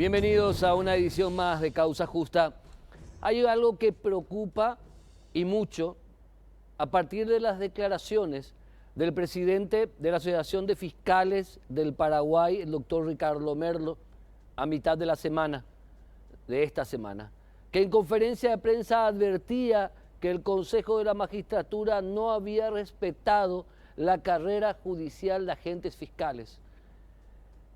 Bienvenidos a una edición más de Causa Justa. Hay algo que preocupa y mucho a partir de las declaraciones del presidente de la Asociación de Fiscales del Paraguay, el doctor Ricardo Merlo, a mitad de la semana, de esta semana, que en conferencia de prensa advertía que el Consejo de la Magistratura no había respetado la carrera judicial de agentes fiscales.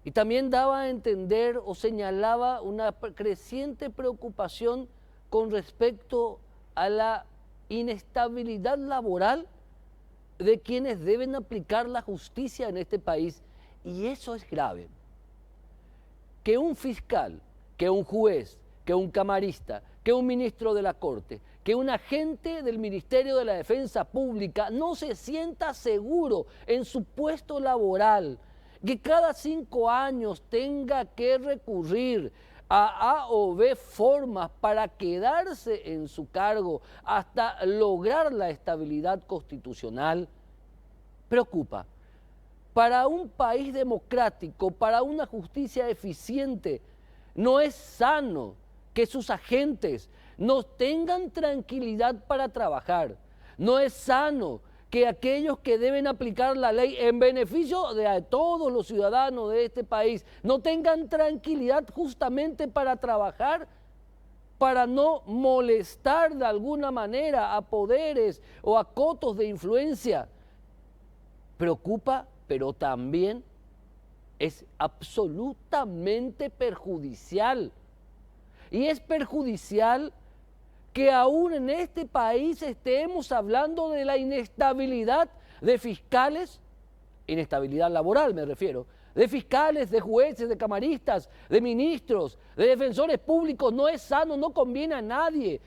Y también daba a entender o señalaba una creciente preocupación con respecto a la inestabilidad laboral de quienes deben aplicar la justicia en este país. Y eso es grave. Que un fiscal, que un juez, que un camarista, que un ministro de la Corte, que un agente del Ministerio de la Defensa Pública no se sienta seguro en su puesto laboral, que cada 5 años tenga que recurrir a o B formas para quedarse en su cargo hasta lograr la estabilidad constitucional, preocupa. Para un país democrático, para una justicia eficiente, no es sano que sus agentes no tengan tranquilidad para trabajar. No es sano que aquellos que deben aplicar la ley en beneficio de todos los ciudadanos de este país no tengan tranquilidad justamente para trabajar, para no molestar de alguna manera a poderes o a cotos de influencia. Preocupa, pero también es absolutamente perjudicial. Y es perjudicial que aún en este país estemos hablando de la inestabilidad de fiscales, inestabilidad laboral me refiero, de fiscales, de jueces, de camaristas, de ministros, de defensores públicos. No es sano, no conviene a nadie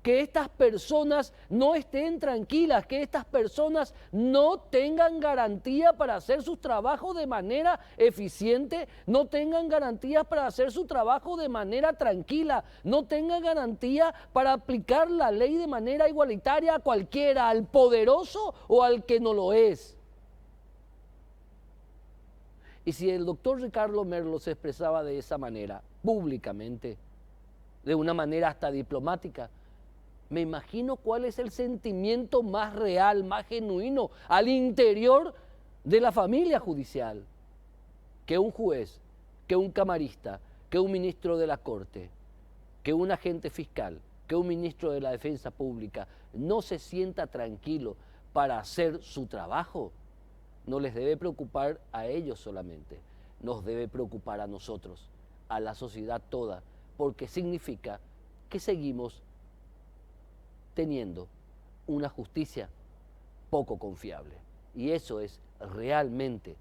que estas personas no estén tranquilas, que estas personas no tengan garantía para hacer sus trabajos de manera eficiente, no tengan garantías para hacer su trabajo de manera tranquila, no tengan garantía para aplicar la ley de manera igualitaria a cualquiera, al poderoso o al que no lo es. Y si el doctor Ricardo Merlo se expresaba de esa manera, públicamente, de una manera hasta diplomática, me imagino cuál es el sentimiento más real, más genuino al interior de la familia judicial. Que un juez, que un camarista, que un ministro de la Corte, que un agente fiscal, que un ministro de la Defensa Pública no se sienta tranquilo para hacer su trabajo, no les debe preocupar a ellos solamente, nos debe preocupar a nosotros, a la sociedad toda, porque significa que seguimos teniendo una justicia poco confiable. Y eso es realmente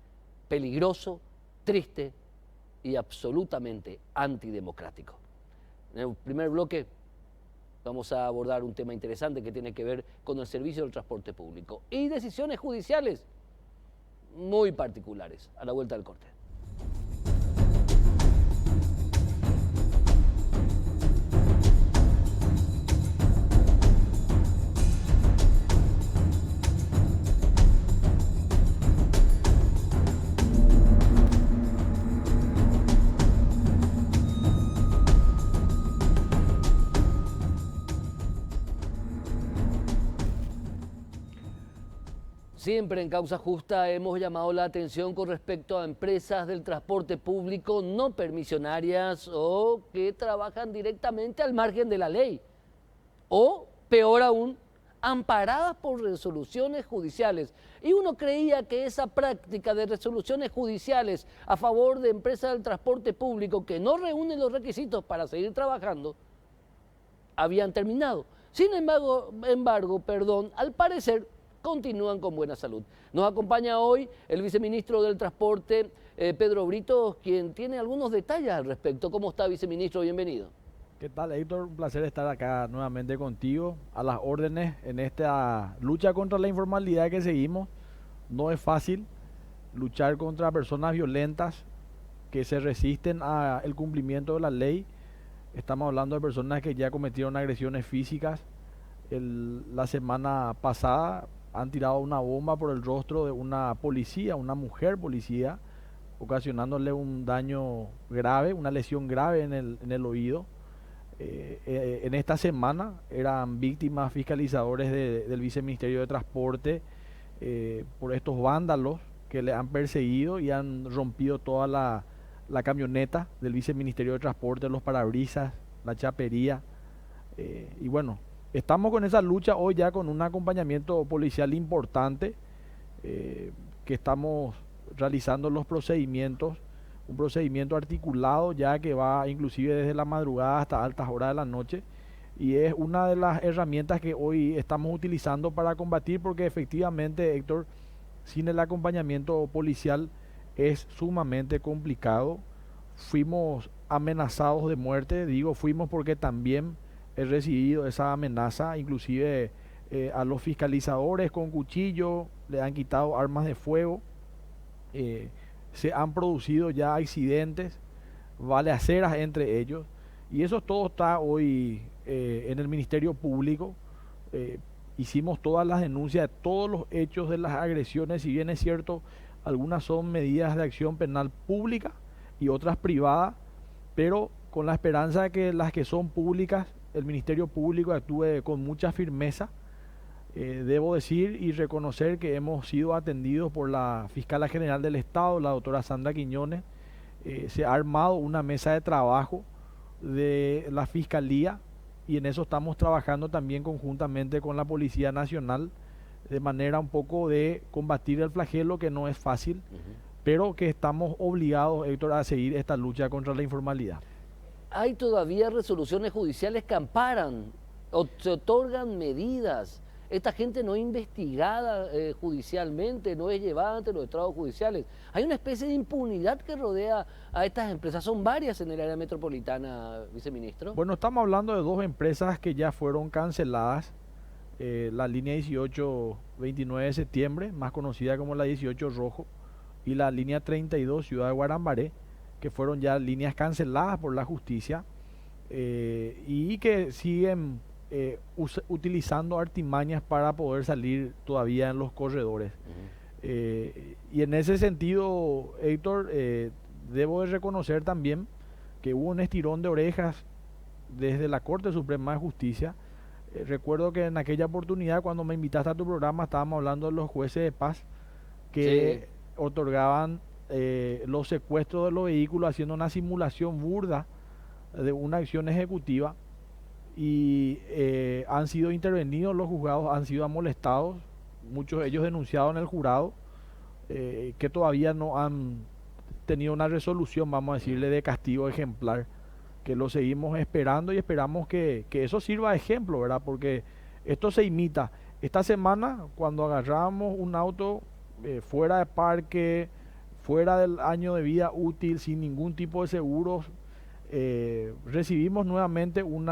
peligroso, triste y absolutamente antidemocrático. En el primer bloque vamos a abordar un tema interesante que tiene que ver con el servicio del transporte público y decisiones judiciales muy particulares. A la vuelta del corte. Siempre en Causa Justa hemos llamado la atención con respecto a empresas del transporte público no permisionarias o que trabajan directamente al margen de la ley. O, peor aún, amparadas por resoluciones judiciales. Y uno creía que esa práctica de resoluciones judiciales a favor de empresas del transporte público que no reúnen los requisitos para seguir trabajando, habían terminado. Sin embargo, al parecer, continúan con buena salud. Nos acompaña hoy el viceministro del Transporte, Pedro Brito, quien tiene algunos detalles al respecto. ¿Cómo está, viceministro? Bienvenido. ¿Qué tal, Héctor? Un placer estar acá nuevamente contigo, a las órdenes en esta lucha contra la informalidad que seguimos. No es fácil luchar contra personas violentas que se resisten al cumplimiento de la ley. Estamos hablando de personas que ya cometieron agresiones físicas. La semana pasada han tirado una bomba por el rostro de una policía, una mujer policía, ocasionándole un daño grave, una lesión grave en el oído. En esta semana eran víctimas fiscalizadores del Viceministerio de Transporte por estos vándalos que le han perseguido y han rompido toda la camioneta del Viceministerio de Transporte, los parabrisas, la chapería. Y bueno, estamos con esa lucha hoy ya con un acompañamiento policial importante que estamos realizando los procedimientos, un procedimiento articulado ya que va inclusive desde la madrugada hasta altas horas de la noche, y es una de las herramientas que hoy estamos utilizando para combatir, porque efectivamente, Héctor, sin el acompañamiento policial es sumamente complicado. Fuimos amenazados de muerte, digo fuimos porque también he recibido esa amenaza, inclusive a los fiscalizadores con cuchillo, le han quitado armas de fuego, se han producido ya accidentes, balaceras entre ellos, y eso todo está hoy en el Ministerio Público. Hicimos todas las denuncias de todos los hechos de las agresiones, si bien es cierto, algunas son medidas de acción penal pública y otras privadas, pero con la esperanza de que las que son públicas, el Ministerio Público actúe con mucha firmeza. Debo decir y reconocer que hemos sido atendidos por la Fiscala General del Estado, la doctora Sandra Quiñones. Se ha armado una mesa de trabajo de la Fiscalía y en eso estamos trabajando también conjuntamente con la Policía Nacional, de manera un poco de combatir el flagelo, que no es fácil, pero que estamos obligados, Héctor, a seguir esta lucha contra la informalidad. Hay todavía resoluciones judiciales que amparan o se otorgan medidas. Esta gente no es investigada judicialmente, no es llevada ante los estrados judiciales. Hay una especie de impunidad que rodea a estas empresas. Son varias en el área metropolitana, viceministro. Bueno, estamos hablando de dos empresas que ya fueron canceladas. La línea 18 29 de septiembre, más conocida como la 18 Rojo, y la línea 32 Ciudad de Guarambaré, que fueron ya líneas canceladas por la justicia y que siguen utilizando artimañas para poder salir todavía en los corredores. Y en ese sentido, Héctor, debo de reconocer también que hubo un estirón de orejas desde la Corte Suprema de Justicia. Recuerdo que en aquella oportunidad, cuando me invitaste a tu programa, estábamos hablando de los jueces de paz que otorgaban los secuestros de los vehículos haciendo una simulación burda de una acción ejecutiva, y han sido intervenidos los juzgados, han sido amonestados, muchos de ellos denunciados en el jurado, que todavía no han tenido una resolución, vamos a decirle, de castigo ejemplar, que lo seguimos esperando y esperamos que eso sirva de ejemplo, ¿verdad? Porque esto se imita. Esta semana, cuando agarramos un auto fuera de parque, fuera del año de vida útil, sin ningún tipo de seguros, recibimos nuevamente un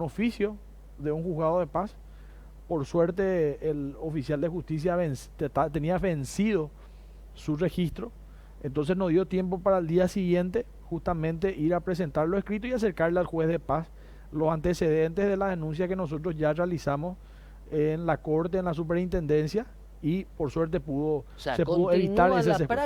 oficio de un juzgado de paz. Por suerte el oficial de justicia tenía vencido su registro, entonces nos dio tiempo para el día siguiente justamente ir a presentarlo escrito y acercarle al juez de paz los antecedentes de la denuncia que nosotros ya realizamos en la corte, en la superintendencia, y por suerte se pudo evitar ese secuestro.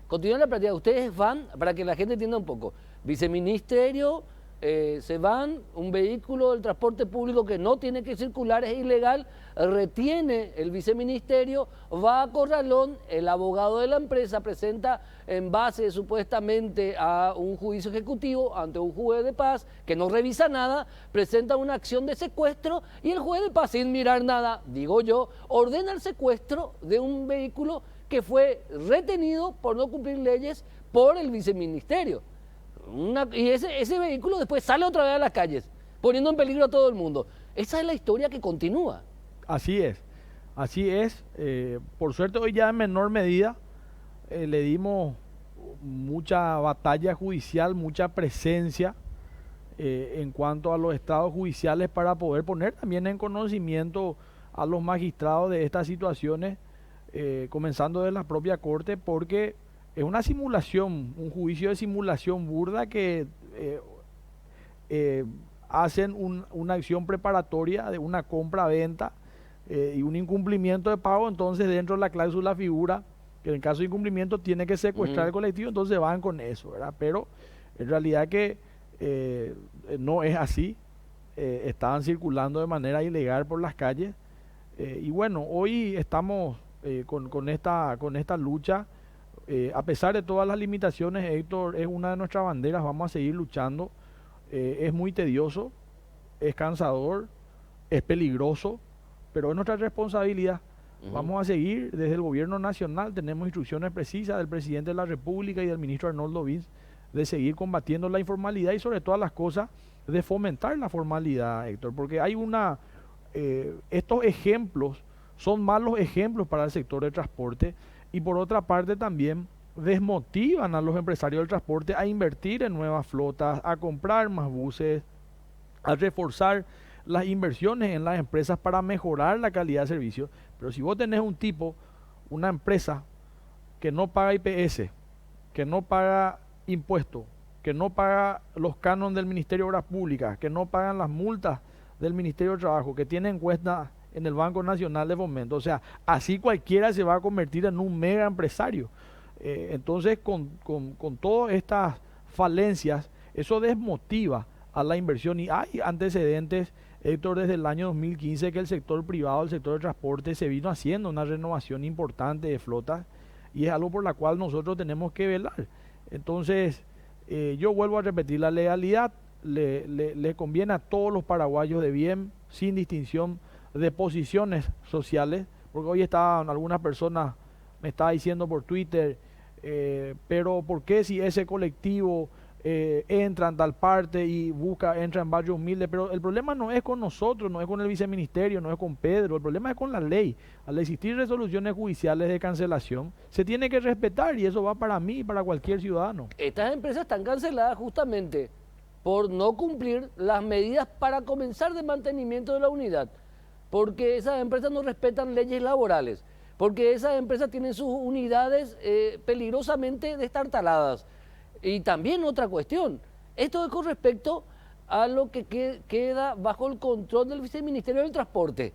Continúa la práctica. Ustedes van, para que la gente entienda un poco, viceministerio, se van, un vehículo del transporte público que no tiene que circular, es ilegal, retiene el viceministerio, va a Corralón, el abogado de la empresa presenta en base supuestamente a un juicio ejecutivo ante un juez de paz que no revisa nada, presenta una acción de secuestro y el juez de paz, sin mirar nada, digo yo, ordena el secuestro de un vehículo que fue retenido por no cumplir leyes por el viceministerio. Y ese vehículo después sale otra vez a las calles, poniendo en peligro a todo el mundo. Esa es la historia que continúa. Así es, así es. Por suerte hoy ya en menor medida le dimos mucha batalla judicial, mucha presencia en cuanto a los estados judiciales para poder poner también en conocimiento a los magistrados de estas situaciones, comenzando de la propia corte, porque es una simulación, un juicio de simulación burda que hacen una acción preparatoria de una compra-venta y un incumplimiento de pago. Entonces dentro de la cláusula figura que en caso de incumplimiento tiene que secuestrar el colectivo, entonces van con eso, ¿verdad? Pero en realidad que no es así. Estaban circulando de manera ilegal por las calles. Y bueno, hoy estamos con esta lucha. A pesar de todas las limitaciones, Héctor, es una de nuestras banderas, vamos a seguir luchando. Es muy tedioso, es cansador, es peligroso, pero es nuestra responsabilidad. Vamos a seguir desde el gobierno nacional, tenemos instrucciones precisas del presidente de la República y del ministro Arnoldo Vince de seguir combatiendo la informalidad y sobre todas las cosas de fomentar la formalidad, Héctor, porque hay estos ejemplos son malos ejemplos para el sector de transporte y por otra parte también desmotivan a los empresarios del transporte a invertir en nuevas flotas, a comprar más buses, a reforzar las inversiones en las empresas para mejorar la calidad de servicio. Pero si vos tenés una empresa que no paga IPS, que no paga impuestos, que no paga los cánones del Ministerio de Obras Públicas, que no pagan las multas del Ministerio de Trabajo, que tienen cuenta en el Banco Nacional de Fomento, o sea, así cualquiera se va a convertir en un mega empresario. Entonces, con todas estas falencias, eso desmotiva a la inversión y hay antecedentes, Héctor, desde el año 2015 que el sector privado, el sector de transporte se vino haciendo una renovación importante de flotas y es algo por la cual nosotros tenemos que velar. Entonces, yo vuelvo a repetir, la legalidad le conviene a todos los paraguayos de bien, sin distinción de posiciones sociales, porque hoy estaban algunas personas, me estaba diciendo por Twitter, pero ¿por qué si ese colectivo entra en tal parte y entra en barrios humildes? Pero el problema no es con nosotros, no es con el viceministerio, no es con Pedro, el problema es con la ley. Al existir resoluciones judiciales de cancelación, se tiene que respetar y eso va para mí y para cualquier ciudadano. Estas empresas están canceladas justamente por no cumplir las medidas para comenzar de mantenimiento de la unidad, porque esas empresas no respetan leyes laborales, porque esas empresas tienen sus unidades peligrosamente destartaladas. Y también otra cuestión, esto es con respecto a lo que queda bajo el control del Viceministerio del Transporte,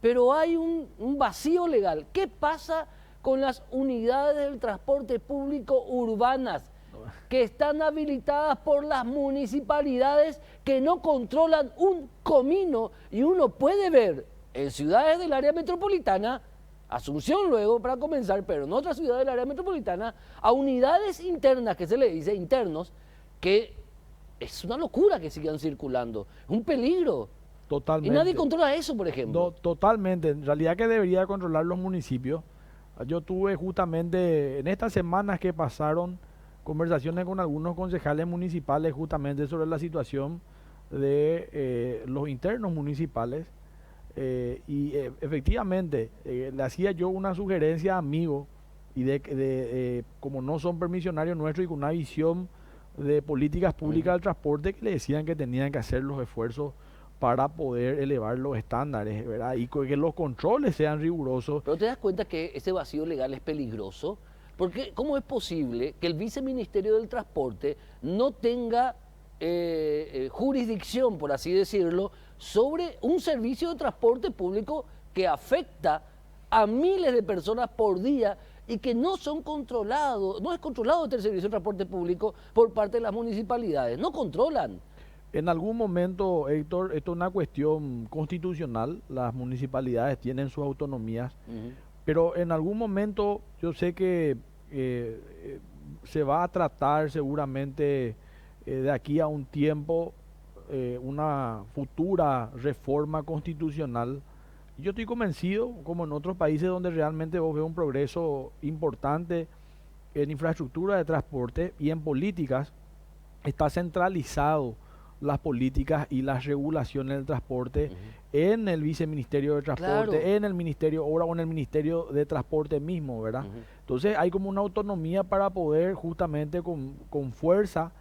pero hay un vacío legal. ¿Qué pasa con las unidades del transporte público urbanas que están habilitadas por las municipalidades que no controlan un comino? Y uno puede ver en ciudades del área metropolitana, Asunción luego para comenzar, pero en otras ciudades del área metropolitana, a unidades internas, que se le dice internos, que es una locura que sigan circulando, es un peligro. Totalmente. Y nadie controla eso, por ejemplo. No, totalmente, en realidad que debería controlar los municipios. Yo tuve justamente en estas semanas que pasaron conversaciones con algunos concejales municipales justamente sobre la situación de los internos municipales. Efectivamente le hacía yo una sugerencia a amigos y como no son permisionarios nuestros y con una visión de políticas públicas del transporte, que le decían que tenían que hacer los esfuerzos para poder elevar los estándares, ¿verdad? Y que los controles sean rigurosos. Pero te das cuenta que ese vacío legal es peligroso, porque ¿cómo es posible que el Viceministerio del Transporte no tenga jurisdicción, por así decirlo, sobre un servicio de transporte público que afecta a miles de personas por día y que no son controlados, no es controlado este servicio de transporte público por parte de las municipalidades, no controlan? En algún momento, Héctor, esto es una cuestión constitucional, las municipalidades tienen sus autonomías, pero en algún momento yo sé que se va a tratar seguramente de aquí a un tiempo una futura reforma constitucional. Yo estoy convencido, como en otros países donde realmente vos ves un progreso importante en infraestructura de transporte y en políticas, está centralizado las políticas y las regulaciones del transporte en el Viceministerio de Transporte, Claro. en el Ministerio de Obras o en el Ministerio de Transporte mismo, ¿verdad? Entonces hay como una autonomía para poder justamente con fuerza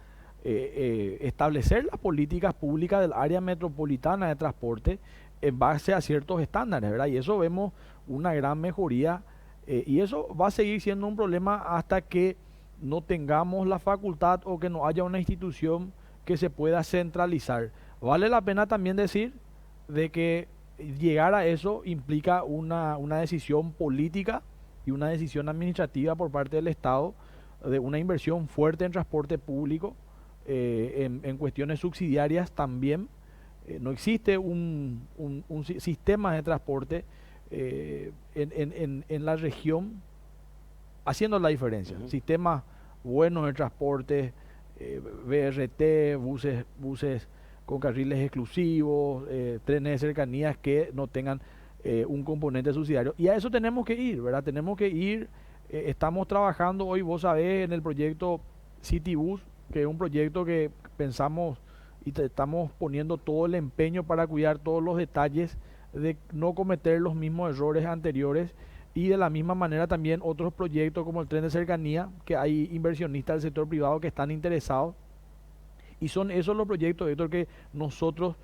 establecer las políticas públicas del área metropolitana de transporte en base a ciertos estándares, ¿verdad? Y eso vemos una gran mejoría y eso va a seguir siendo un problema hasta que no tengamos la facultad o que no haya una institución que se pueda centralizar. Vale la pena también decir de que llegar a eso implica una decisión política y una decisión administrativa por parte del Estado de una inversión fuerte en transporte público, en cuestiones subsidiarias también. No existe un sistema de transporte en la región haciendo la diferencia. Sistemas buenos de transporte, BRT, buses con carriles exclusivos, trenes de cercanías que no tengan un componente subsidiario. Y a eso tenemos que ir, ¿verdad? Tenemos que ir, estamos trabajando hoy, vos sabés, en el proyecto Citibus, que es un proyecto que pensamos y estamos poniendo todo el empeño para cuidar todos los detalles de no cometer los mismos errores anteriores, y de la misma manera también otros proyectos como el tren de cercanía, que hay inversionistas del sector privado que están interesados, y son esos los proyectos, Héctor, que nosotros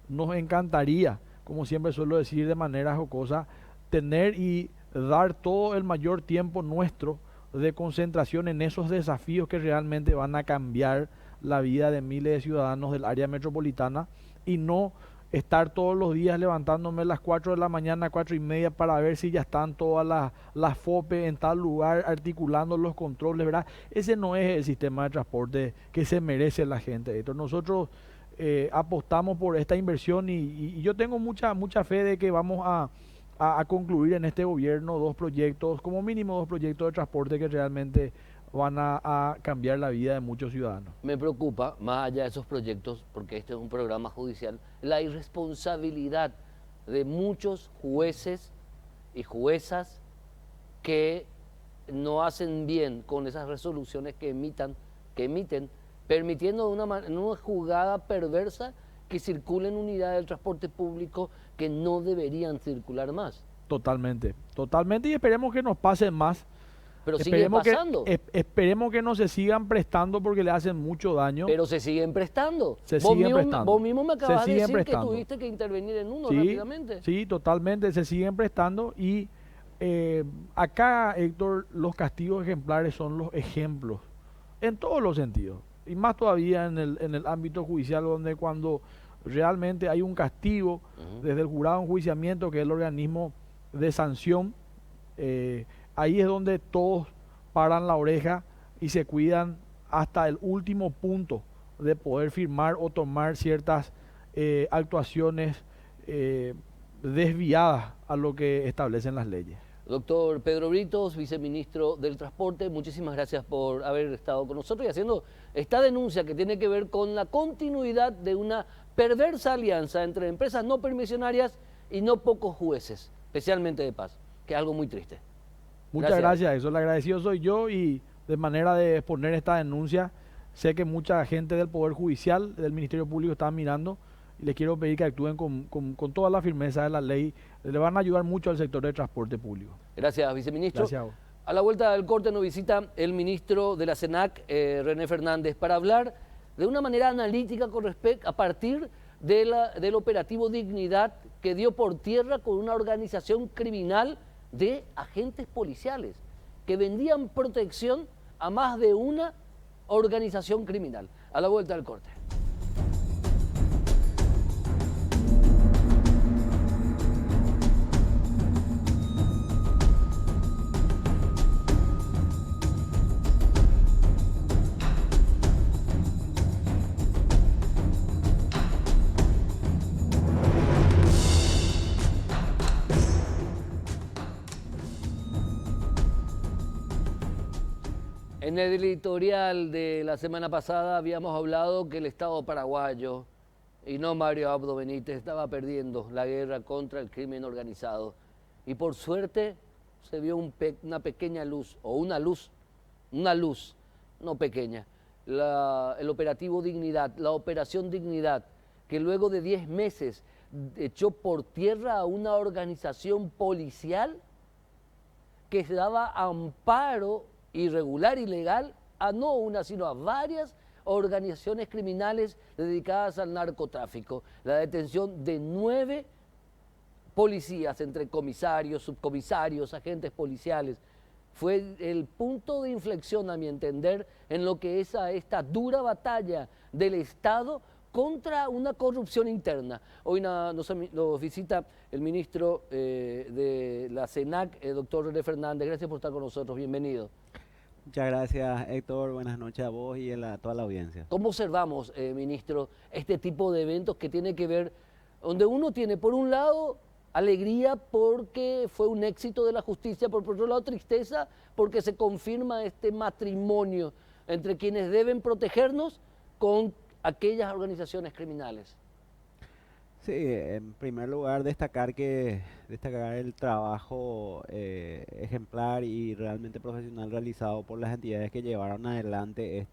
nos encantaría, como siempre suelo decir de manera jocosa, tener y dar todo el mayor tiempo nuestro de concentración en esos desafíos que realmente van a cambiar la vida de miles de ciudadanos del área metropolitana, y no estar todos los días levantándome a las 4 de la mañana, 4:30, para ver si ya están todas las FOPE en tal lugar, articulando los controles, ¿verdad? Ese no es el sistema de transporte que se merece la gente. Entonces nosotros apostamos por esta inversión, y yo tengo mucha fe de que vamos a concluir en este gobierno como mínimo dos proyectos de transporte que realmente van a cambiar la vida de muchos ciudadanos. Me preocupa, más allá de esos proyectos, porque este es un programa judicial, la irresponsabilidad de muchos jueces y juezas que no hacen bien con esas resoluciones que emiten, permitiendo en una jugada perversa que circulen unidades del transporte público que no deberían circular más. Totalmente, y esperemos que nos pasen más. Pero sigue pasando. Esperemos que no se sigan prestando, porque le hacen mucho daño. Pero se siguen prestando. Prestando. Vos mismo me acabas de decir que tuviste que intervenir en uno rápidamente. Sí, totalmente, se siguen prestando. Y acá, Héctor, los castigos ejemplares son los ejemplos en todos los sentidos. Y más todavía en el ámbito judicial, donde cuando realmente hay un castigo desde el jurado de enjuiciamiento, que es el organismo de sanción, ahí es donde todos paran la oreja y se cuidan hasta el último punto de poder firmar o tomar ciertas actuaciones desviadas a lo que establecen las leyes. Doctor Pedro Britos, viceministro del Transporte, muchísimas gracias por haber estado con nosotros y haciendo esta denuncia que tiene que ver con la continuidad de una perversa alianza entre empresas no permisionarias y no pocos jueces, especialmente de paz, que es algo muy triste. Muchas gracias, eso, el agradecido soy yo, y de manera de exponer esta denuncia, sé que mucha gente del Poder Judicial, del Ministerio Público, está mirando, y les quiero pedir que actúen con toda la firmeza de la ley. Le van a ayudar mucho al sector de transporte público. Gracias, viceministro. Gracias a vos. A la vuelta del corte nos visita el ministro de la CENAC, René Fernández, para hablar de una manera analítica a partir del operativo Dignidad, que dio por tierra con una organización criminal de agentes policiales que vendían protección a más de una organización criminal. A la vuelta del corte. En el editorial de la semana pasada habíamos hablado que el Estado paraguayo, y no Mario Abdo Benítez, estaba perdiendo la guerra contra el crimen organizado. Y por suerte se vio una pequeña luz, o una luz, no pequeña, el operativo Dignidad, la operación Dignidad, que luego de 10 meses echó por tierra a una organización policial que daba amparo irregular y legal a no una, sino a varias organizaciones criminales dedicadas al narcotráfico. La detención de 9 policías, entre comisarios, subcomisarios, agentes policiales, fue el punto de inflexión, a mi entender, en lo que es esta dura batalla del Estado contra una corrupción interna. Hoy nos visita el ministro de la CENAC, el doctor René Fernández. Gracias por estar con nosotros, bienvenido. Muchas gracias, Héctor. Buenas noches a vos y a toda la audiencia. ¿Cómo observamos, ministro, este tipo de eventos que tiene que ver, donde uno tiene, por un lado, alegría porque fue un éxito de la justicia, por otro lado, tristeza porque se confirma este matrimonio entre quienes deben protegernos con aquellas organizaciones criminales? Sí, en primer lugar destacar el trabajo ejemplar y realmente profesional realizado por las entidades que llevaron adelante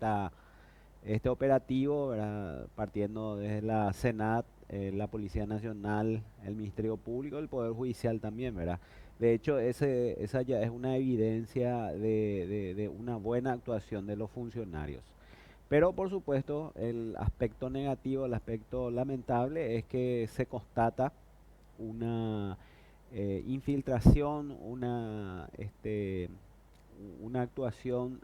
este operativo, ¿verdad? Partiendo desde la Senat, la Policía Nacional, el Ministerio Público, el Poder Judicial también, ¿verdad? De hecho, esa ya es una evidencia de una buena actuación de los funcionarios. Pero por supuesto, el aspecto negativo, el aspecto lamentable es que se constata una infiltración, una actuación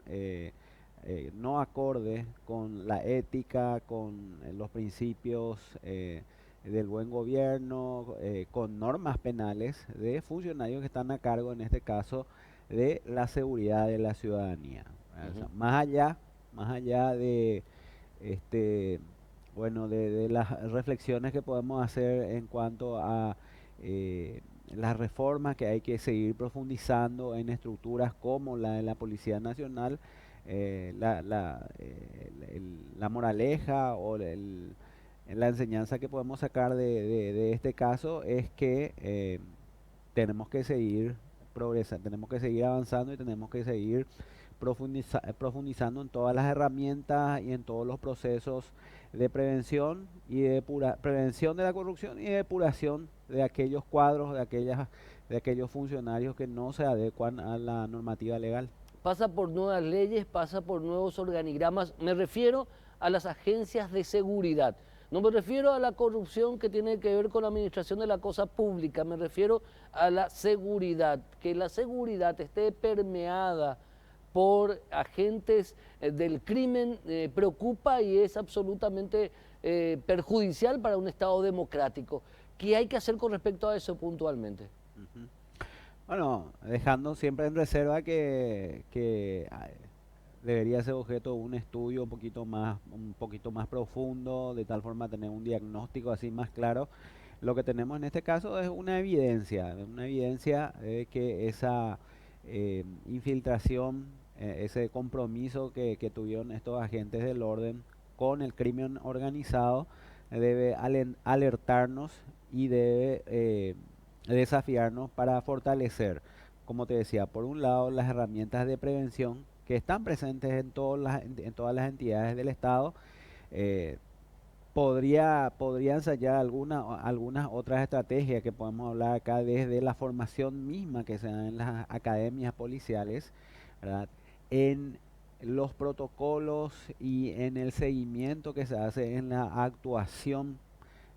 no acorde con la ética, con los principios del buen gobierno, con normas penales de funcionarios que están a cargo, en este caso, de la seguridad de la ciudadanía. O sea, más allá de de las reflexiones que podemos hacer en cuanto a las reformas que hay que seguir profundizando en estructuras como la de la Policía Nacional, la moraleja o la enseñanza que podemos sacar de este caso es que tenemos que seguir progresando, tenemos que seguir avanzando y tenemos que seguir profundizando en todas las herramientas y en todos los procesos de prevención y prevención de la corrupción y de depuración de aquellos cuadros, de aquellos funcionarios que no se adecuan a la normativa legal. Pasa por nuevas leyes, pasa por nuevos organigramas. Me refiero a las agencias de seguridad. No me refiero a la corrupción que tiene que ver con la administración de la cosa pública, me refiero a la seguridad, que la seguridad esté permeada por agentes del crimen preocupa y es absolutamente perjudicial para un Estado democrático. ¿Qué hay que hacer con respecto a eso puntualmente? Uh-huh. Bueno, dejando siempre en reserva que debería ser objeto de un estudio un poquito más profundo, de tal forma tener un diagnóstico así más claro. Lo que tenemos en este caso es una evidencia de que esa infiltración, ese compromiso que tuvieron estos agentes del orden con el crimen organizado debe alertarnos y debe desafiarnos para fortalecer, como te decía, por un lado las herramientas de prevención que están presentes en todas las entidades del Estado. Podría ensayar algunas otras estrategias que podemos hablar acá desde la formación misma que se da en las academias policiales, ¿verdad? En los protocolos y en el seguimiento que se hace en la actuación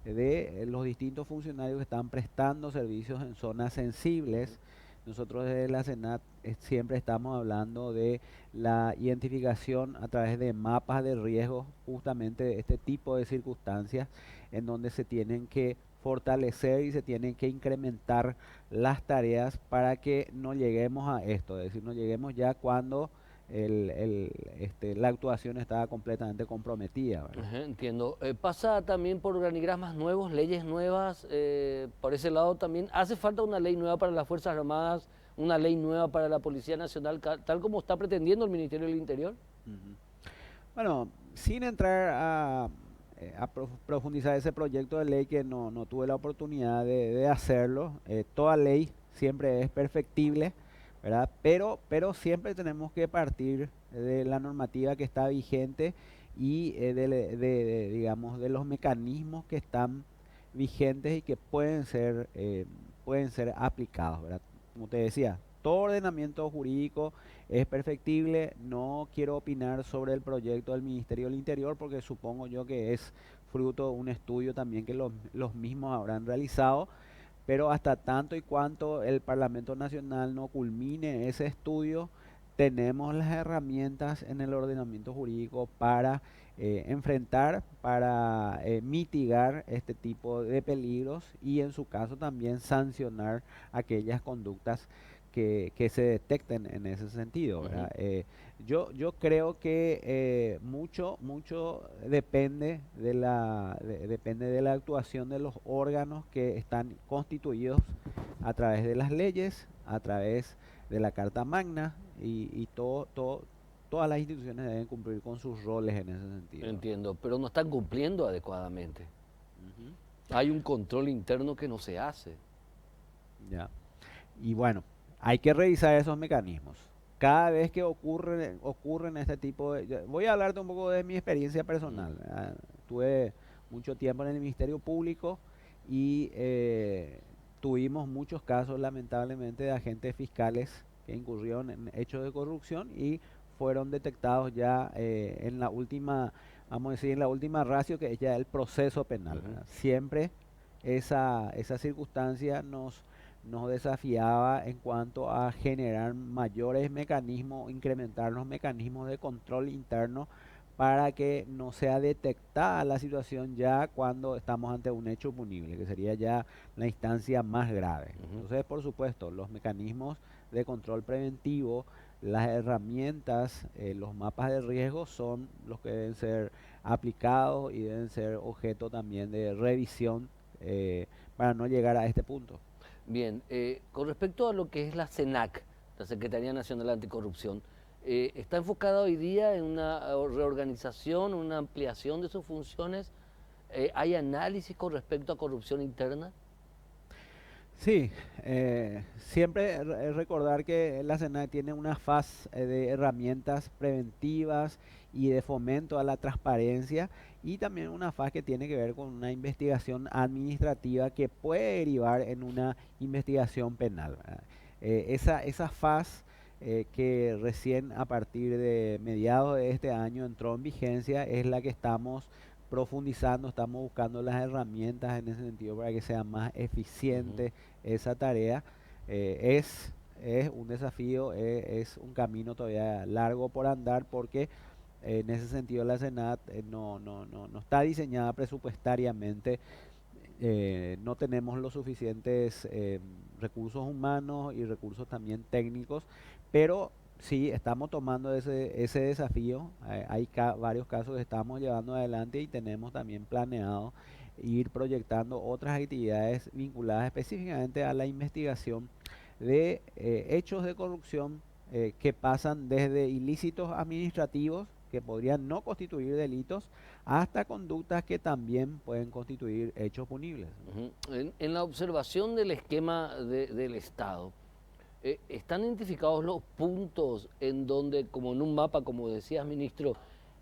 de los distintos funcionarios que están prestando servicios en zonas sensibles. Nosotros desde la Senat siempre estamos hablando de la identificación a través de mapas de riesgo, justamente de este tipo de circunstancias en donde se tienen que fortalecer y se tienen que incrementar las tareas para que no lleguemos a esto, es decir, no lleguemos ya cuando la actuación está completamente comprometida, ¿verdad? Ajá, entiendo. Pasa también por organigramas nuevos, leyes nuevas, por ese lado también. ¿Hace falta una ley nueva para las Fuerzas Armadas, una ley nueva para la Policía Nacional, tal como está pretendiendo el Ministerio del Interior? Uh-huh. Bueno, sin entrar a profundizar ese proyecto de ley que no tuve la oportunidad de hacerlo, toda ley siempre es perfectible, ¿verdad? Pero siempre tenemos que partir de la normativa que está vigente y digamos, de los mecanismos que están vigentes y que pueden ser aplicados, ¿verdad? Como te decía, todo ordenamiento jurídico es perfectible. No quiero opinar sobre el proyecto del Ministerio del Interior porque supongo yo que es fruto de un estudio también que los mismos habrán realizado. Pero hasta tanto y cuanto el Parlamento Nacional no culmine ese estudio, tenemos las herramientas en el ordenamiento jurídico para enfrentar, para mitigar este tipo de peligros y en su caso también sancionar aquellas conductas que se detecten en ese sentido, ¿verdad? Ujú. Yo creo que mucho depende depende de la actuación de los órganos que están constituidos a través de las leyes, a través de la Carta Magna y todas las instituciones deben cumplir con sus roles en ese sentido. Entiendo, pero no están cumpliendo adecuadamente. Ujú. Hay un control interno que no se hace. Ya. Y bueno, hay que revisar esos mecanismos. Cada vez que ocurren este tipo de... Voy a hablarte un poco de mi experiencia Mm. personal. Tuve mucho tiempo en el Ministerio Público y tuvimos muchos casos, lamentablemente, de agentes fiscales que incurrieron en hechos de corrupción y fueron detectados ya en la última, vamos a decir, en la última ratio, que es ya el proceso penal, Ujú. ¿verdad? Siempre esa circunstancia nos desafiaba en cuanto a generar mayores mecanismos, incrementar los mecanismos de control interno para que no sea detectada la situación ya cuando estamos ante un hecho punible, que sería ya la instancia más grave. Ujú. Entonces, por supuesto, los mecanismos de control preventivo, las herramientas, los mapas de riesgo son los que deben ser aplicados y deben ser objeto también de revisión para no llegar a este punto. Bien, con respecto a lo que es la CENAC, la Secretaría Nacional Anticorrupción, ¿está enfocada hoy día en una reorganización, una ampliación de sus funciones? ¿Hay análisis con respecto a corrupción interna? Sí, siempre recordar que la SENAC tiene una faz de herramientas preventivas y de fomento a la transparencia y también una faz que tiene que ver con una investigación administrativa que puede derivar en una investigación penal, ¿verdad? Esa faz que recién a partir de mediados de este año entró en vigencia es la que estamos profundizando, estamos buscando las herramientas en ese sentido para que sea más Ujú. eficiente esa tarea. Es un desafío, es un camino todavía largo por andar porque en ese sentido la Senat no está diseñada presupuestariamente, no tenemos los suficientes recursos humanos y recursos también técnicos, pero sí estamos tomando ese desafío. Hay varios casos que estamos llevando adelante y tenemos también planeado ir proyectando otras actividades vinculadas específicamente a la investigación de hechos de corrupción que pasan desde ilícitos administrativos que podrían no constituir delitos hasta conductas que también pueden constituir hechos punibles. Ujú. En la observación del esquema del Estado, ¿están identificados los puntos en donde, como en un mapa, como decías, ministro,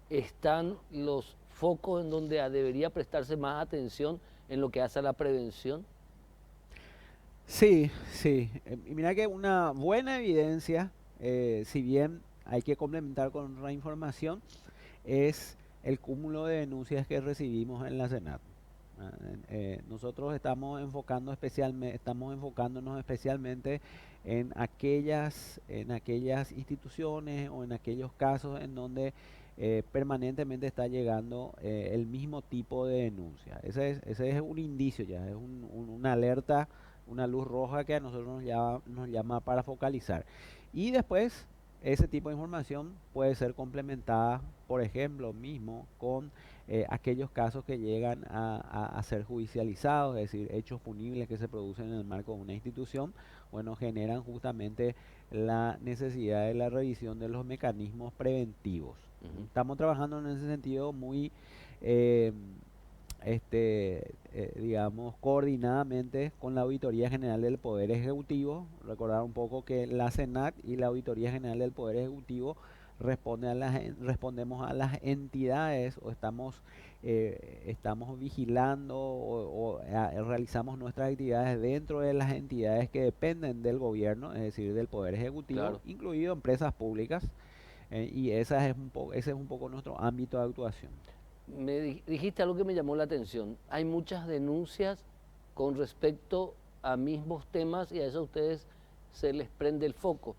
están los focos en donde debería prestarse más atención en lo que hace a la prevención? Sí, sí. Y mira que una buena evidencia, si bien hay que complementar con otra información, es el cúmulo de denuncias que recibimos en la Senat. Nosotros estamos enfocándonos especialmente en aquellas instituciones o en aquellos casos en donde permanentemente está llegando el mismo tipo de denuncia. Ese es un indicio ya, es una alerta, una luz roja que a nosotros nos llama para focalizar. Y después, ese tipo de información puede ser complementada, por ejemplo, mismo con aquellos casos que llegan a ser judicializados, es decir, hechos punibles que se producen en el marco de una institución, bueno, generan justamente la necesidad de la revisión de los mecanismos preventivos. Ujú. Estamos trabajando en ese sentido muy, eh, digamos, coordinadamente con la Auditoría General del Poder Ejecutivo. Recordar un poco que la SENAC y la Auditoría General del Poder Ejecutivo respondemos a las entidades o estamos vigilando realizamos nuestras actividades dentro de las entidades que dependen del gobierno, es decir, del Poder Ejecutivo, Claro. incluido empresas públicas, y ese es un poco nuestro ámbito de actuación. Dijiste algo que me llamó la atención. Hay muchas denuncias con respecto a mismos temas y a eso a ustedes se les prende el foco,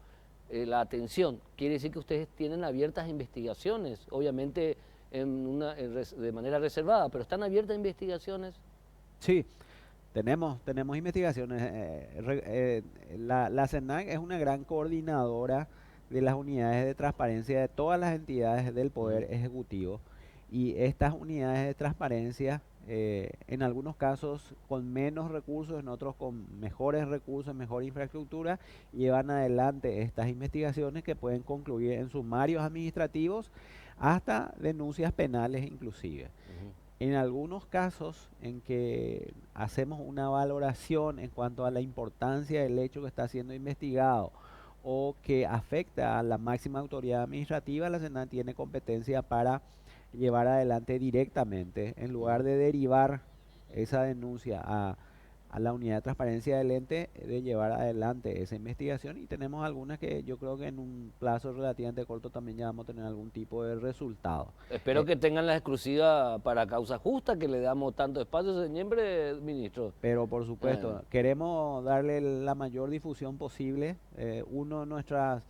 la atención. Quiere decir que ustedes tienen abiertas investigaciones. Obviamente de manera reservada, pero ¿están abiertas investigaciones? Sí, tenemos investigaciones. La CENAC es una gran coordinadora de las unidades de transparencia de todas las entidades del Poder Ejecutivo, y estas unidades de transparencia, en algunos casos con menos recursos, en otros con mejores recursos, mejor infraestructura, llevan adelante estas investigaciones que pueden concluir en sumarios administrativos hasta denuncias penales inclusive. En algunos casos en que hacemos una valoración en cuanto a la importancia del hecho que está siendo investigado o que afecta a la máxima autoridad administrativa, la SENAC tiene competencia para llevar adelante directamente, en lugar de derivar esa denuncia a la unidad de transparencia del ente, de llevar adelante esa investigación, y tenemos algunas que yo creo que en un plazo relativamente corto también ya vamos a tener algún tipo de resultado. Espero que tengan la exclusiva para Causa Justa, que le damos tanto espacio siempre, ministro. Pero por supuesto, queremos darle la mayor difusión posible. Uno de nuestros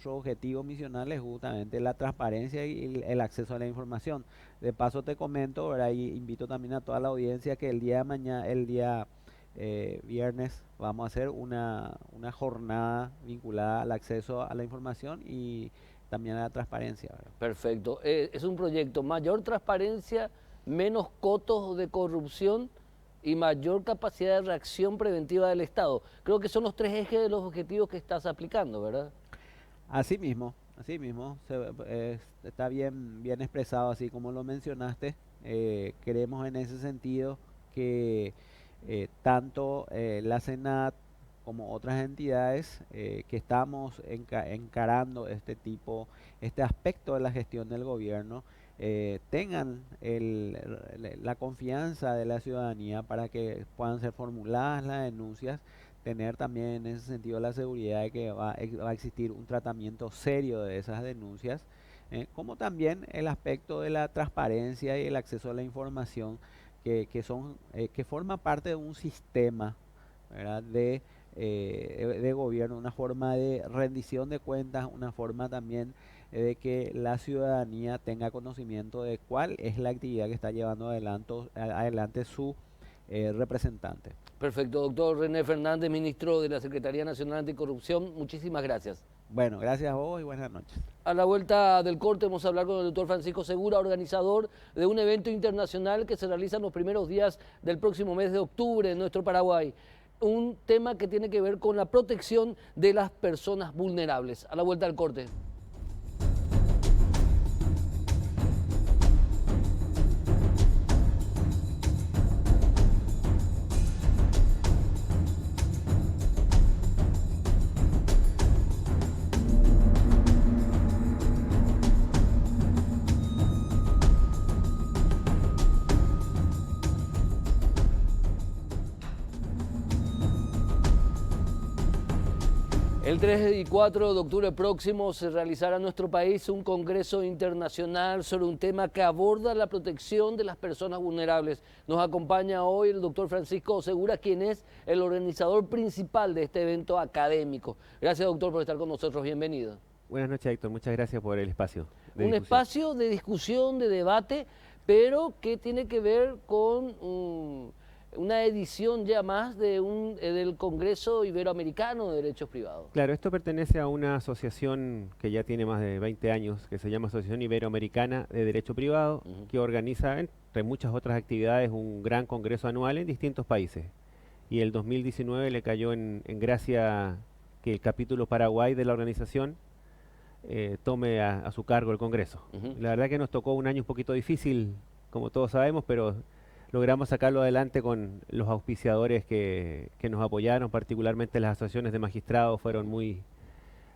objetivos misionales es justamente la transparencia y el acceso a la información. De paso te comento, ¿verdad? Y invito también a toda la audiencia que el día de mañana, viernes, vamos a hacer una jornada vinculada al acceso a la información y también a la transparencia, ¿verdad? Perfecto. Es un proyecto, mayor transparencia, menos cotos de corrupción y mayor capacidad de reacción preventiva del Estado. Creo que son los 3 ejes de los objetivos que estás aplicando, ¿verdad? Así mismo, está bien expresado, así como lo mencionaste. Queremos en ese sentido que tanto la Senat como otras entidades que estamos encarando este aspecto de la gestión del gobierno, tengan la confianza de la ciudadanía para que puedan ser formuladas las denuncias, tener también en ese sentido la seguridad de que va a existir un tratamiento serio de esas denuncias, como también el aspecto de la transparencia y el acceso a la información que forma parte de un sistema, ¿verdad? de gobierno, una forma de rendición de cuentas, una forma también de que la ciudadanía tenga conocimiento de cuál es la actividad que está llevando adelante su representante. Perfecto, doctor René Fernández, ministro de la Secretaría Nacional Anticorrupción, muchísimas gracias. Bueno, gracias a vos y buenas noches. A la vuelta del corte vamos a hablar con el doctor Francisco Segura, organizador de un evento internacional que se realiza en los primeros días del próximo mes de octubre en nuestro Paraguay. Un tema que tiene que ver con la protección de las personas vulnerables. A la vuelta del corte. El 3 y 4 de octubre próximo se realizará en nuestro país un congreso internacional sobre un tema que aborda la protección de las personas vulnerables. Nos acompaña hoy el doctor Francisco Segura, quien es el organizador principal de este evento académico. Gracias, doctor, por estar con nosotros. Bienvenido. Buenas noches, Héctor. Muchas gracias por el espacio. Un espacio de discusión, de debate, pero que tiene que ver con una edición ya más del Congreso Iberoamericano de Derechos Privados. Claro, esto pertenece a una asociación que ya tiene más de 20 años, que se llama Asociación Iberoamericana de Derecho Privado, que organiza, entre muchas otras actividades, un gran congreso anual en distintos países. Y el 2019 le cayó en gracia que el capítulo Paraguay de la organización tome a su cargo el congreso. La verdad que nos tocó un año un poquito difícil, como todos sabemos, pero logramos sacarlo adelante con los auspiciadores que nos apoyaron, particularmente las asociaciones de magistrados fueron muy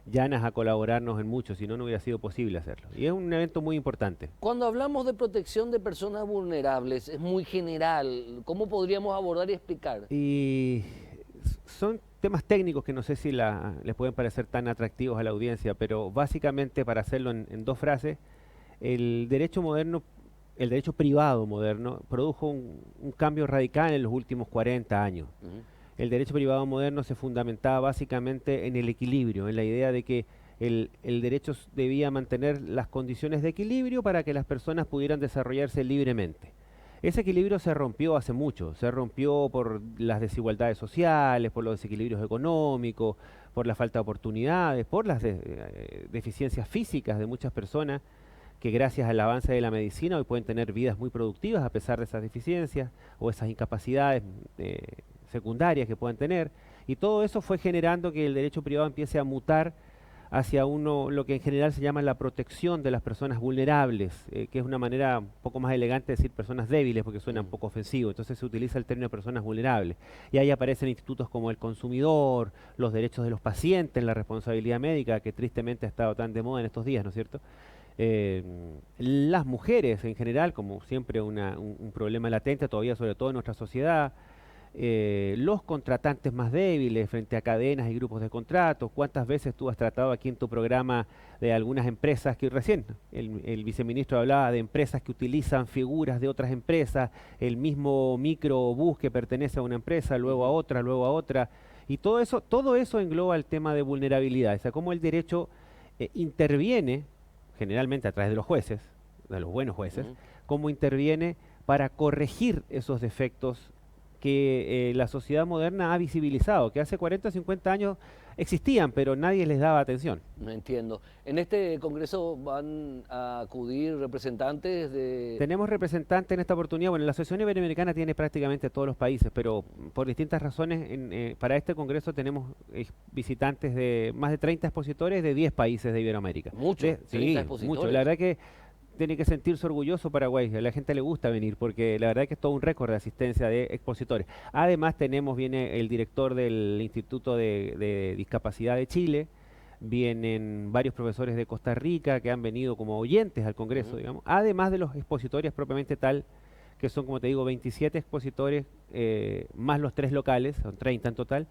llanas a colaborarnos en mucho, si no, no hubiera sido posible hacerlo. Y es un evento muy importante. Cuando hablamos de protección de personas vulnerables, es muy general. ¿Cómo podríamos abordar y explicar? Y son temas técnicos que no sé si les pueden parecer tan atractivos a la audiencia, pero básicamente, para hacerlo en 2 frases, el derecho privado moderno produjo un cambio radical en los últimos 40 años. El derecho privado moderno se fundamentaba básicamente en el equilibrio, en la idea de que el derecho debía mantener las condiciones de equilibrio para que las personas pudieran desarrollarse libremente. Ese equilibrio se rompió hace mucho, se rompió por las desigualdades sociales, por los desequilibrios económicos, por la falta de oportunidades, por las deficiencias físicas de muchas personas que gracias al avance de la medicina hoy pueden tener vidas muy productivas a pesar de esas deficiencias o esas incapacidades secundarias que puedan tener. Y todo eso fue generando que el derecho privado empiece a mutar hacia lo que en general se llama la protección de las personas vulnerables, que es una manera un poco más elegante de decir personas débiles, porque suena un poco ofensivo. Entonces se utiliza el término personas vulnerables. Y ahí aparecen institutos como el consumidor, los derechos de los pacientes, la responsabilidad médica, que tristemente ha estado tan de moda en estos días, ¿no es cierto? Las mujeres en general, como siempre un problema latente todavía, sobre todo en nuestra sociedad. Los contratantes más débiles frente a cadenas y grupos de contratos. ¿Cuántas veces tú has tratado aquí en tu programa de algunas empresas que recién el viceministro hablaba de empresas que utilizan figuras de otras empresas, el mismo microbús que pertenece a una empresa, luego a otra, y todo eso engloba el tema de vulnerabilidad, o sea, cómo el derecho interviene, generalmente a través de los jueces, de los buenos jueces, cómo interviene para corregir esos defectos que la sociedad moderna ha visibilizado, que hace 40 o 50 años existían, pero nadie les daba atención. No entiendo. ¿En este congreso van a acudir representantes de...? Tenemos representantes en esta oportunidad. Bueno, la Asociación Iberoamericana tiene prácticamente todos los países, pero por distintas razones, para este congreso tenemos visitantes de más de 30 expositores de 10 países de Iberoamérica. Mucho, 30 expositores. Mucho. La verdad que tiene que sentirse orgulloso Paraguay, a la gente le gusta venir porque la verdad que es todo un récord de asistencia de expositores. Además viene el director del Instituto de Discapacidad de Chile, vienen varios profesores de Costa Rica que han venido como oyentes al Congreso, digamos, además de los expositores propiamente tal, que son, como te digo, 27 expositores, más los 3 locales, son 30 en total,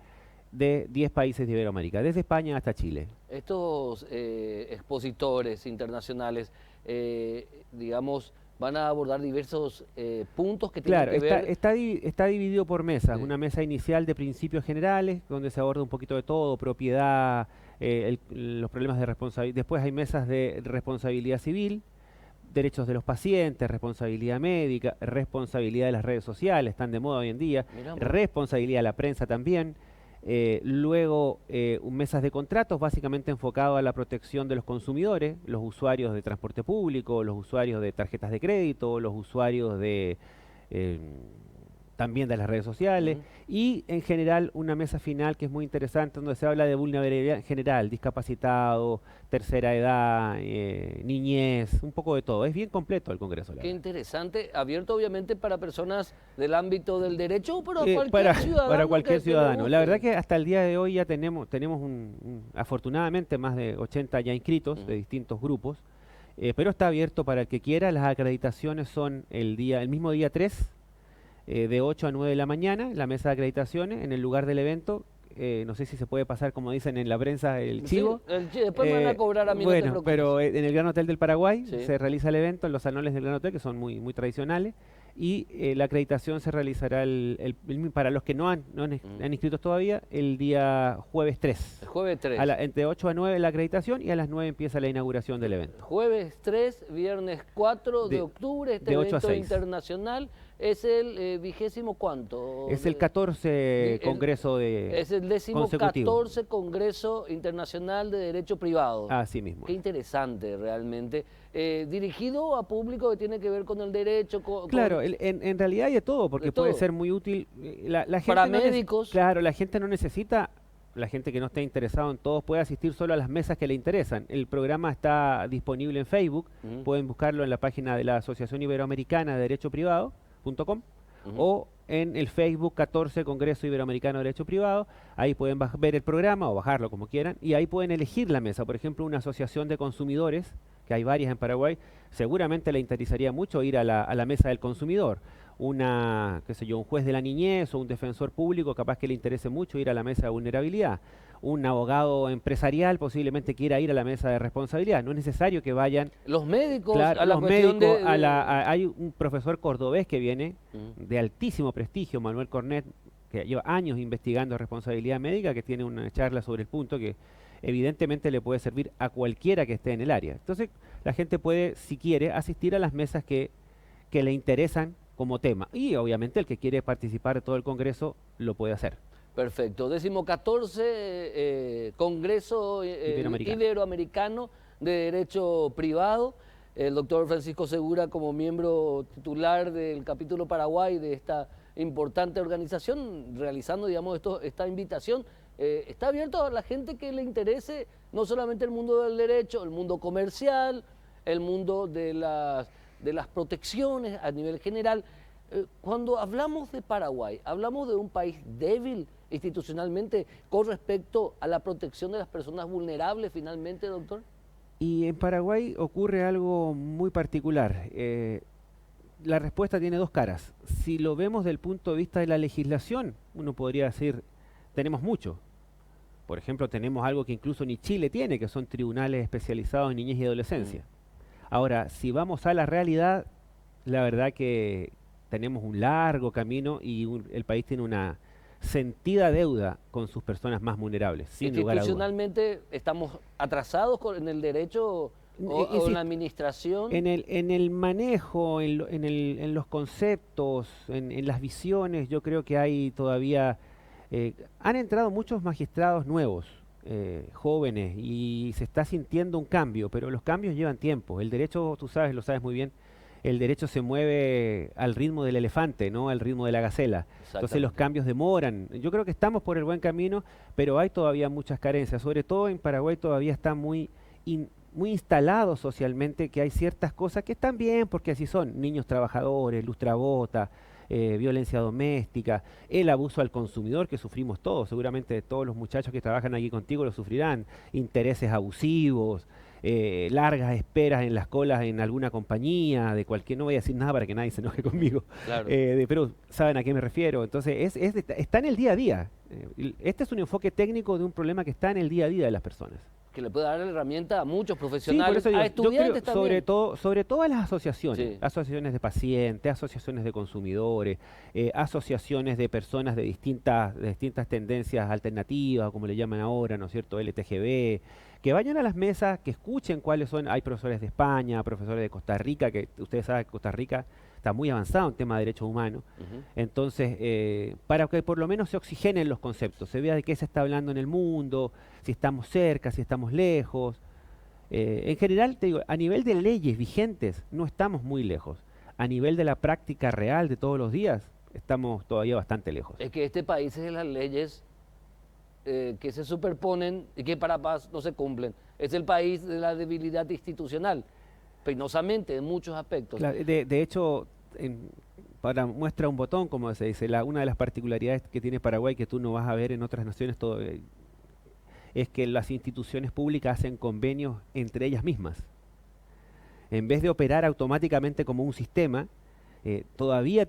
de 10 países de Iberoamérica, desde España hasta Chile. Estos expositores internacionales, digamos, van a abordar diversos puntos que tienen que ver... Está dividido por mesas, Sí. una mesa inicial de principios generales, donde se aborda un poquito de todo, propiedad, los problemas de responsabilidad. Después hay mesas de responsabilidad civil, derechos de los pacientes, responsabilidad médica, responsabilidad de las redes sociales, están de moda hoy en día, responsabilidad de la prensa también. Luego mesas de contratos básicamente enfocado a la protección de los consumidores, los usuarios de transporte público, los usuarios de tarjetas de crédito, los usuarios de también de las redes sociales, y en general una mesa final que es muy interesante donde se habla de vulnerabilidad en general, discapacitados, tercera edad, niñez, un poco de todo. Es bien completo el Congreso. Qué interesante, abierto obviamente para personas del ámbito del derecho, pero para cualquier ciudadano. La verdad que que hasta el día de hoy ya tenemos afortunadamente más de 80 ya inscritos de distintos grupos, pero está abierto para el que quiera. Las acreditaciones son el mismo día 3, de 8 a 9 de la mañana, la mesa de acreditaciones, en el lugar del evento. No sé si se puede pasar, como dicen en la prensa, el chivo. Sí, después me van a cobrar a mí. Bueno, no te pero en el Gran Hotel del Paraguay Sí. se realiza el evento, en los salones del Gran Hotel, que son muy, muy tradicionales, y la acreditación se realizará para los que no han inscritos todavía, el día jueves 3. El jueves 3. Entre 8 a 9 la acreditación y a las 9 empieza la inauguración del evento. Jueves 3, viernes 4 de octubre, este de 8 a evento 6. internacional es el vigésimo cuánto. Es el 14 Congreso de Es el 14º Congreso Internacional de Derecho Privado. Así mismo. Qué interesante realmente. Dirigido a público que tiene que ver con el derecho. Claro, en realidad hay de todo, porque De puede todo. ser muy útil. La gente Para no médicos. Claro, la gente no necesita, la gente que no esté interesado en todo puede asistir solo a las mesas que le interesan. El programa está disponible en Facebook, pueden buscarlo en la página de la Asociación Iberoamericana de Derecho Privado.com o en el Facebook 14 Congreso Iberoamericano de Derecho Privado. Ahí pueden ver el programa o bajarlo como quieran, y ahí pueden elegir la mesa. Por ejemplo, una asociación de consumidores, que hay varias en Paraguay, seguramente le interesaría mucho ir a la mesa del consumidor. Un juez de la niñez o un defensor público capaz que le interese mucho ir a la mesa de vulnerabilidad. Un abogado empresarial posiblemente quiera ir a la mesa de responsabilidad. No es necesario que vayan Los médicos, claro, a la los cuestión médicos, de... hay un profesor cordobés que viene de altísimo prestigio, Manuel Cornet, que lleva años investigando responsabilidad médica, que tiene una charla sobre el punto que evidentemente le puede servir a cualquiera que esté en el área. Entonces, la gente puede, si quiere, asistir a las mesas que le interesan como tema. Y obviamente el que quiere participar de todo el Congreso lo puede hacer. Perfecto. 14º Congreso Iberoamericano de Derecho Privado. El doctor Francisco Segura, como miembro titular del capítulo Paraguay de esta importante organización, realizando, digamos, esta invitación. Está abierto a la gente que le interese no solamente el mundo del derecho, el mundo comercial, el mundo de las protecciones a nivel general. Cuando hablamos de Paraguay, hablamos de un país débil institucionalmente con respecto a la protección de las personas vulnerables finalmente, doctor. Y en Paraguay ocurre algo muy particular. La respuesta tiene dos caras. Si lo vemos desde el punto de vista de la legislación, uno podría decir, tenemos mucho. Por ejemplo, tenemos algo que incluso ni Chile tiene, que son tribunales especializados en niñez y adolescencia. Ahora, si vamos a la realidad, la verdad que tenemos un largo camino y el país tiene una sentida deuda con sus personas más vulnerables, sin lugar a dudas. Institucionalmente estamos atrasados en el derecho o en la administración. En el manejo, en los conceptos, en las visiones, yo creo que hay todavía... han entrado muchos magistrados nuevos, jóvenes, y se está sintiendo un cambio, pero los cambios llevan tiempo. El derecho, tú sabes, lo sabes muy bien, el derecho se mueve al ritmo del elefante, no al ritmo de la gacela. Entonces los cambios demoran. Yo creo que estamos por el buen camino, pero hay todavía muchas carencias. Sobre todo en Paraguay todavía está muy instalado socialmente que hay ciertas cosas que están bien, porque así son. Niños trabajadores, lustrabota, violencia doméstica, el abuso al consumidor que sufrimos todos, seguramente todos los muchachos que trabajan aquí contigo lo sufrirán, intereses abusivos, largas esperas en las colas en alguna compañía, de cualquier, no voy a decir nada para que nadie se enoje conmigo, Claro. Pero saben a qué me refiero. Entonces está en el día a día. Este es un enfoque técnico de un problema que está en el día a día de las personas. Que le puede dar la herramienta a muchos Sí, por profesionales, eso digo, a yo estudiantes creo, también. sobre todo a las asociaciones, Sí. asociaciones de pacientes, asociaciones de consumidores, asociaciones de personas de distintas tendencias alternativas, como le llaman ahora, ¿no es cierto?, LTGB, que vayan a las mesas, que escuchen cuáles son. Hay profesores de España, profesores de Costa Rica, que ustedes saben que Costa Rica está muy avanzado en tema de derechos humanos. Entonces, para que por lo menos se oxigenen los conceptos, se vea de qué se está hablando en el mundo, si estamos cerca, si estamos lejos. En general, te digo, a nivel de leyes vigentes, no estamos muy lejos. A nivel de la práctica real de todos los días, estamos todavía bastante lejos. Es que este país es de las leyes que se superponen y que para paz no se cumplen. Es el país de la debilidad institucional, penosamente, en muchos aspectos. Claro, de hecho, para muestra un botón, como se dice, una de las particularidades que tiene Paraguay, que tú no vas a ver en otras naciones, es que las instituciones públicas hacen convenios entre ellas mismas. En vez de operar automáticamente como un sistema, todavía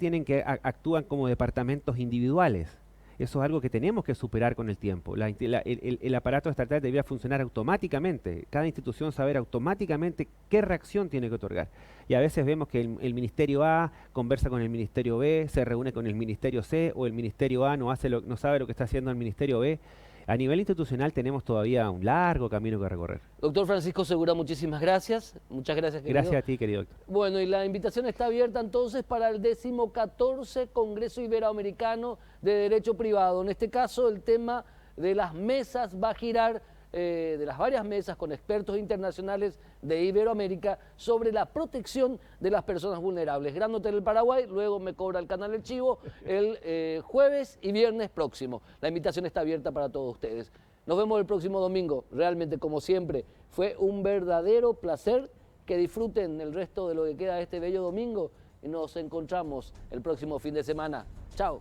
actúan como departamentos individuales. Eso es algo que tenemos que superar con el tiempo. El aparato estatal debería funcionar automáticamente. Cada institución saber automáticamente qué reacción tiene que otorgar. Y a veces vemos que el Ministerio A conversa con el Ministerio B, se reúne con el Ministerio C, o el Ministerio A no sabe lo que está haciendo el Ministerio B. A nivel institucional tenemos todavía un largo camino que recorrer. Doctor Francisco Segura, muchísimas gracias. Muchas gracias, querido. Gracias a ti, querido doctor. Bueno, y la invitación está abierta entonces para el 14º Congreso Iberoamericano de Derecho Privado. En este caso, el tema de las mesas va a girar, de las varias mesas con expertos internacionales de Iberoamérica sobre la protección de las personas vulnerables. Gran Hotel del Paraguay, luego me cobra el canal El Chivo, el jueves y viernes próximo. La invitación está abierta para todos ustedes. Nos vemos el próximo domingo. Realmente, como siempre, fue un verdadero placer. Que disfruten el resto de lo que queda de este bello domingo y nos encontramos el próximo fin de semana. Chao.